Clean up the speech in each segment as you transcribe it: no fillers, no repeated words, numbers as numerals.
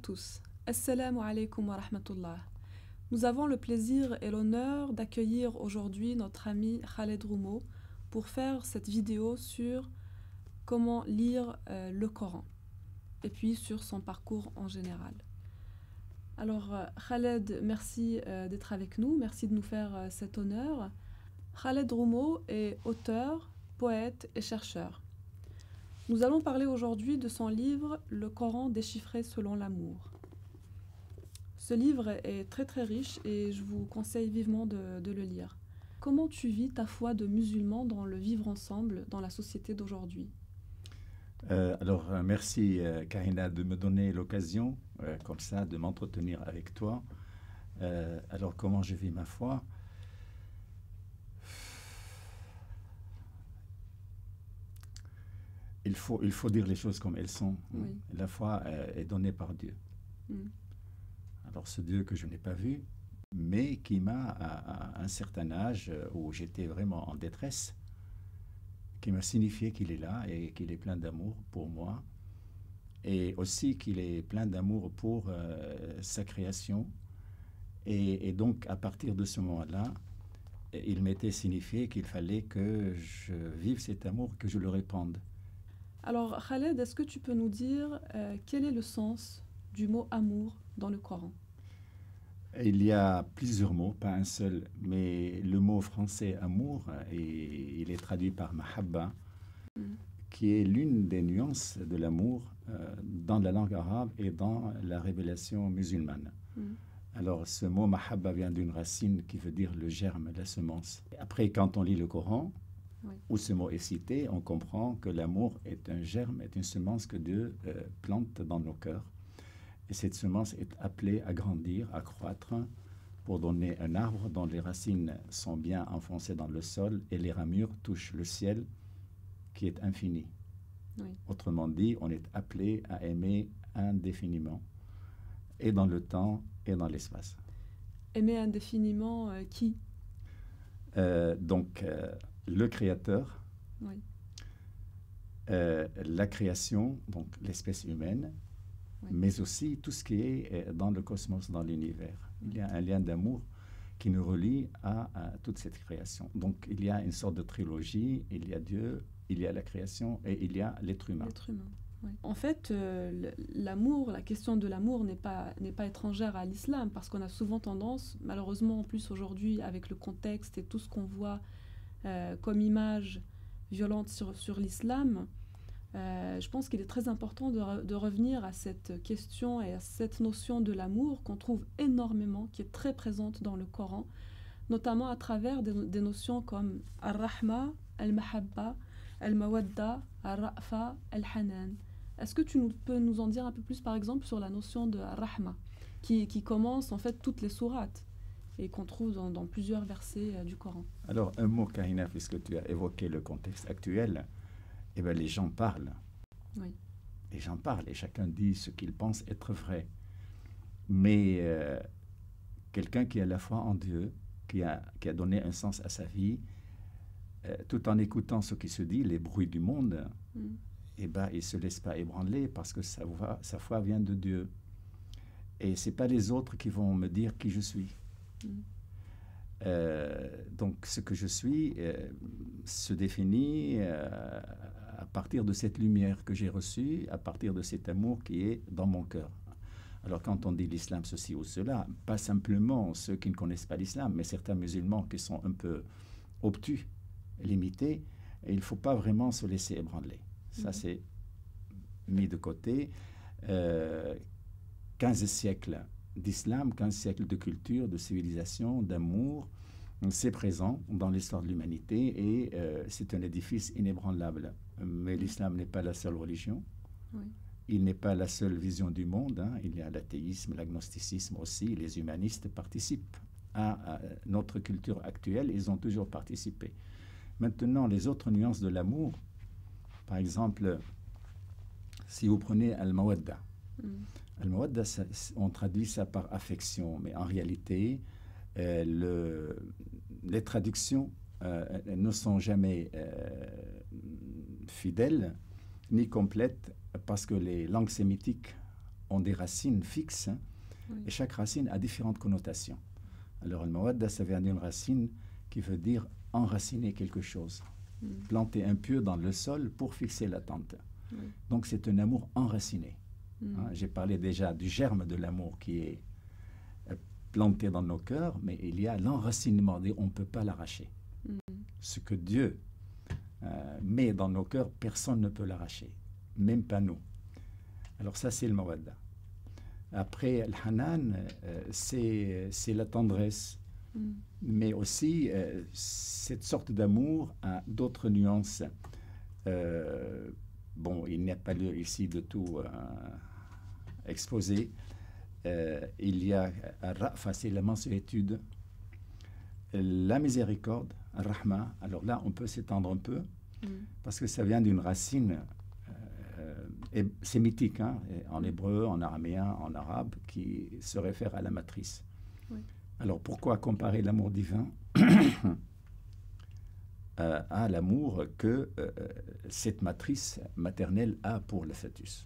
tous. Assalamu alaikum wa rahmatullah. Nous avons le plaisir et l'honneur d'accueillir aujourd'hui notre ami Khaled Roumo pour faire cette vidéo sur comment lire le Coran et puis sur son parcours en général. Alors Khaled, merci d'être avec nous, merci de nous faire cet honneur. Khaled Roumo est auteur, poète et chercheur. Nous allons parler aujourd'hui de son livre « Le Coran déchiffré selon l'amour ». Ce livre est très très riche et je vous conseille vivement de le lire. Comment tu vis ta foi de musulman dans le vivre ensemble dans la société d'aujourd'hui ? Merci Karina de me donner l'occasion, comme ça, de m'entretenir avec toi. Comment je vis ma foi ? Il faut dire les choses comme elles sont. Oui. La foi est donnée par Dieu. Alors ce Dieu que je n'ai pas vu, mais qui m'a, à un certain âge où j'étais vraiment en détresse, qui m'a signifié qu'il est là et qu'il est plein d'amour pour moi, et aussi qu'il est plein d'amour pour sa création. Et donc, à partir de ce moment-là, il m'était signifié qu'il fallait que je vive cet amour, que je le répande. Alors Khaled, est-ce que tu peux nous dire quel est le sens du mot amour dans le Coran ? Il y a plusieurs mots, pas un seul, mais le mot français amour, et il est traduit par mahabba, qui est l'une des nuances de l'amour dans la langue arabe et dans la révélation musulmane. Alors ce mot mahabba vient d'une racine qui veut dire le germe, la semence. Après, quand on lit le Coran, où ce mot est cité, on comprend que l'amour est un germe, est une semence que Dieu plante dans nos cœurs. Et cette semence est appelée à grandir, à croître, pour donner un arbre dont les racines sont bien enfoncées dans le sol et les ramures touchent le ciel qui est infini. Oui. Autrement dit, on est appelé à aimer indéfiniment, et dans le temps et dans l'espace. Aimer indéfiniment qui ? Le Créateur, Oui. la création, donc l'espèce humaine, Oui. mais aussi tout ce qui est dans le cosmos, dans l'univers. Il y a un lien d'amour qui nous relie à toute cette création. Donc il y a une sorte de trilogie, il y a Dieu, il y a la création et il y a l'être humain. L'être humain, oui. En fait, l'amour, la question de l'amour n'est pas étrangère à l'islam, parce qu'on a souvent tendance, malheureusement en plus aujourd'hui avec le contexte et tout ce qu'on voit comme image violente sur l'islam, je pense qu'il est très important de revenir à cette question et à cette notion de l'amour qu'on trouve énormément, qui est très présente dans le Coran, notamment à travers des notions comme al-rahma, al-mahabba, al-mawadda, al-ra'fa, al-hanan. Est-ce que peux nous en dire un peu plus, par exemple, sur la notion de al-rahma, qui commence en fait toutes les sourates et qu'on trouve dans plusieurs versets du Coran? Alors, un mot, Karina, puisque tu as évoqué le contexte actuel, eh bien, les gens parlent. Oui. Les gens parlent et chacun dit ce qu'il pense être vrai. Mais quelqu'un qui a la foi en Dieu, qui a donné un sens à sa vie, tout en écoutant ce qui se dit, les bruits du monde, eh ben, il ne se laisse pas ébranler parce que sa foi vient de Dieu. Et ce n'est pas les autres qui vont me dire qui je suis. Donc ce que je suis se définit à partir de cette lumière que j'ai reçue, à partir de cet amour qui est dans mon cœur. Alors quand on dit l'islam ceci ou cela, pas simplement ceux qui ne connaissent pas l'islam, mais certains musulmans qui sont un peu obtus, limités, et il ne faut pas vraiment se laisser ébranler. Ça c'est mis de côté. 15 siècles d'islam, 15 siècles de culture, de civilisation, d'amour, c'est présent dans l'histoire de l'humanité et c'est un édifice inébranlable. Mais l'islam n'est pas la seule religion, il n'est pas la seule vision du monde, il y a l'athéisme, l'agnosticisme aussi, les humanistes participent à notre culture actuelle, ils ont toujours participé. Maintenant, les autres nuances de l'amour, par exemple, si vous prenez al-mawadda, Al-mawadda, on traduit ça par affection, mais en réalité, les traductions ne sont jamais fidèles ni complètes parce que les langues sémitiques ont des racines fixes, Oui. et chaque racine a différentes connotations. Alors, al-mawadda, ça vient d'une racine qui veut dire enraciner quelque chose, planter un pieu dans le sol pour fixer l'attente. Oui. Donc, c'est un amour enraciné. Hein, j'ai parlé déjà du germe de l'amour qui est planté dans nos cœurs, mais il y a l'enracinement, on ne peut pas l'arracher. Ce que Dieu met dans nos cœurs, personne ne peut l'arracher, même pas nous. Alors ça, c'est le mawadda. Après, le hanan, c'est la tendresse, mais aussi cette sorte d'amour a d'autres nuances. Bon, il n'y a pas lieu ici de tout exposer. Il y a Rafa, c'est la mansuétude, la miséricorde, Rahma. Alors là, on peut s'étendre un peu, parce que ça vient d'une racine sémitique, hein, en hébreu, en araméen, en arabe, qui se réfère à la matrice. Oui. Alors pourquoi comparer l'amour divin à l'amour que cette matrice maternelle a pour le fœtus?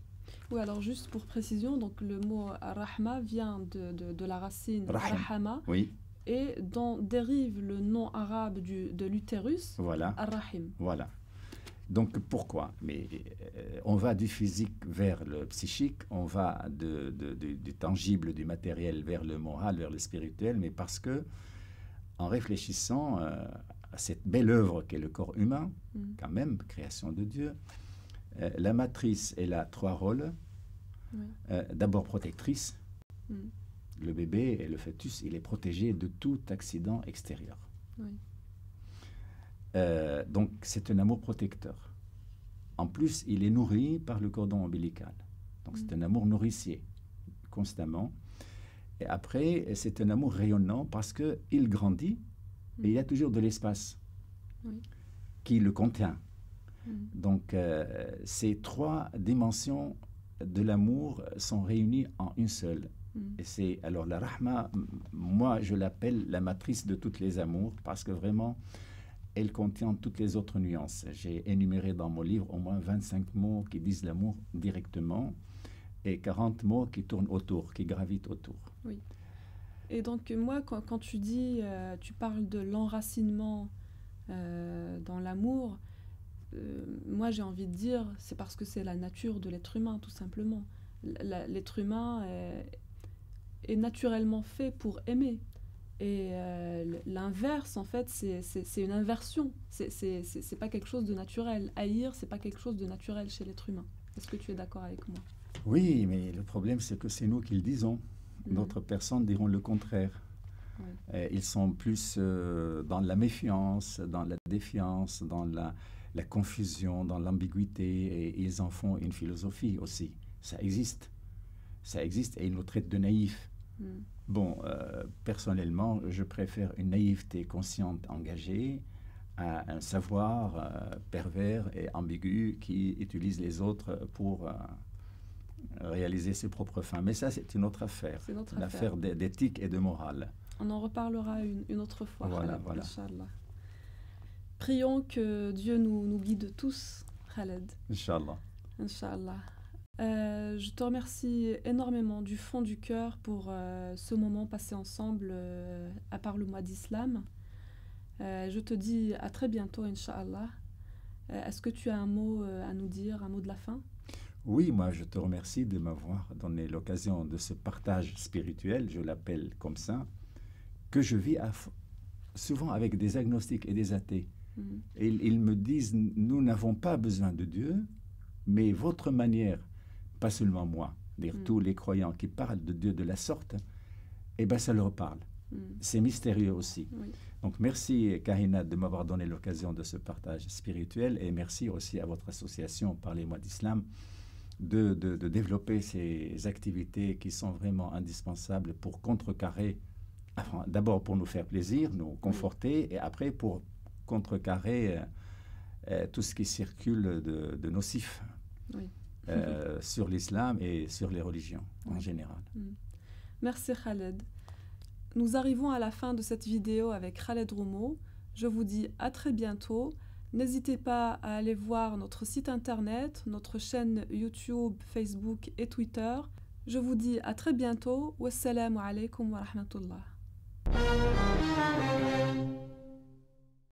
Oui, alors juste pour précision, donc le mot Rahma vient de la racine Rahama, oui. Et dont dérive le nom arabe de l'utérus, Voilà. Ar-Rahim. Voilà. Donc pourquoi? Mais on va du physique vers le psychique, on va du tangible, du matériel vers le moral, vers le spirituel, mais parce que en réfléchissant à cette belle œuvre qu'est le corps humain, quand même, création de Dieu, la matrice, elle a trois rôles. Oui. D'abord protectrice. Le bébé et le fœtus, il est protégé de tout accident extérieur. Oui. Donc c'est un amour protecteur. En plus, il est nourri par le cordon ombilical. Donc c'est un amour nourricier, constamment. Et après, c'est un amour rayonnant parce qu'il grandit et il y a toujours de l'espace qui le contient. Donc ces trois dimensions de l'amour sont réunies en une seule. Et c'est, alors la Rahma, moi je l'appelle la matrice de toutes les amours parce que vraiment, elle contient toutes les autres nuances. J'ai énuméré dans mon livre au moins 25 mots qui disent l'amour directement et 40 mots qui tournent autour, qui gravitent autour. Oui. Et donc moi, quand tu dis, tu parles de l'enracinement dans l'amour, moi j'ai envie de dire, c'est parce que c'est la nature de l'être humain, tout simplement. L'être humain est naturellement fait pour aimer. Et l'inverse, en fait, c'est une inversion. C'est pas quelque chose de naturel. Haïr, c'est pas quelque chose de naturel chez l'être humain. Est-ce que tu es d'accord avec moi? Oui, mais le problème, c'est que c'est nous qui le disons. D'autres personnes diront le contraire. Ils sont plus dans la méfiance, dans la défiance, dans la confusion, dans l'ambiguïté, et ils en font une philosophie aussi. Ça existe. Ça existe et ils nous traitent de naïfs. Bon, personnellement, je préfère une naïveté consciente, engagée, à un savoir pervers et ambigu qui utilise les autres pour réaliser ses propres fins. Mais ça, c'est une autre affaire. C'est une affaire d'éthique et de morale. On en reparlera une autre fois. Voilà, Khaled, voilà. Inch'Allah. Prions que Dieu nous guide tous, Khaled. Inch'Allah. Inch'Allah. Je te remercie énormément du fond du cœur pour ce moment passé ensemble à part le mois d'Islam. Je te dis à très bientôt, Inch'Allah. Est-ce que tu as un mot à nous dire, un mot de la fin? Oui, moi je te remercie de m'avoir donné l'occasion de ce partage spirituel, je l'appelle comme ça, que je vis souvent avec des agnostiques et des athées. Et ils me disent, nous n'avons pas besoin de Dieu, mais votre manière, pas seulement moi, dire tous les croyants qui parlent de Dieu de la sorte, eh bien ça leur parle. C'est mystérieux aussi. Oui. Donc merci Kahina de m'avoir donné l'occasion de ce partage spirituel et merci aussi à votre association Parlez-moi d'Islam de développer ces activités qui sont vraiment indispensables pour contrecarrer, enfin, d'abord pour nous faire plaisir, nous conforter, et après pour contrecarrer tout ce qui circule de nocif sur l'islam et sur les religions en général. Merci Khaled. Nous arrivons à la fin de cette vidéo avec Khaled Roumo. Je vous dis à très bientôt. N'hésitez pas à aller voir notre site internet, notre chaîne YouTube, Facebook et Twitter. Je vous dis à très bientôt. Wassalamu alaikum wa rahmatullah.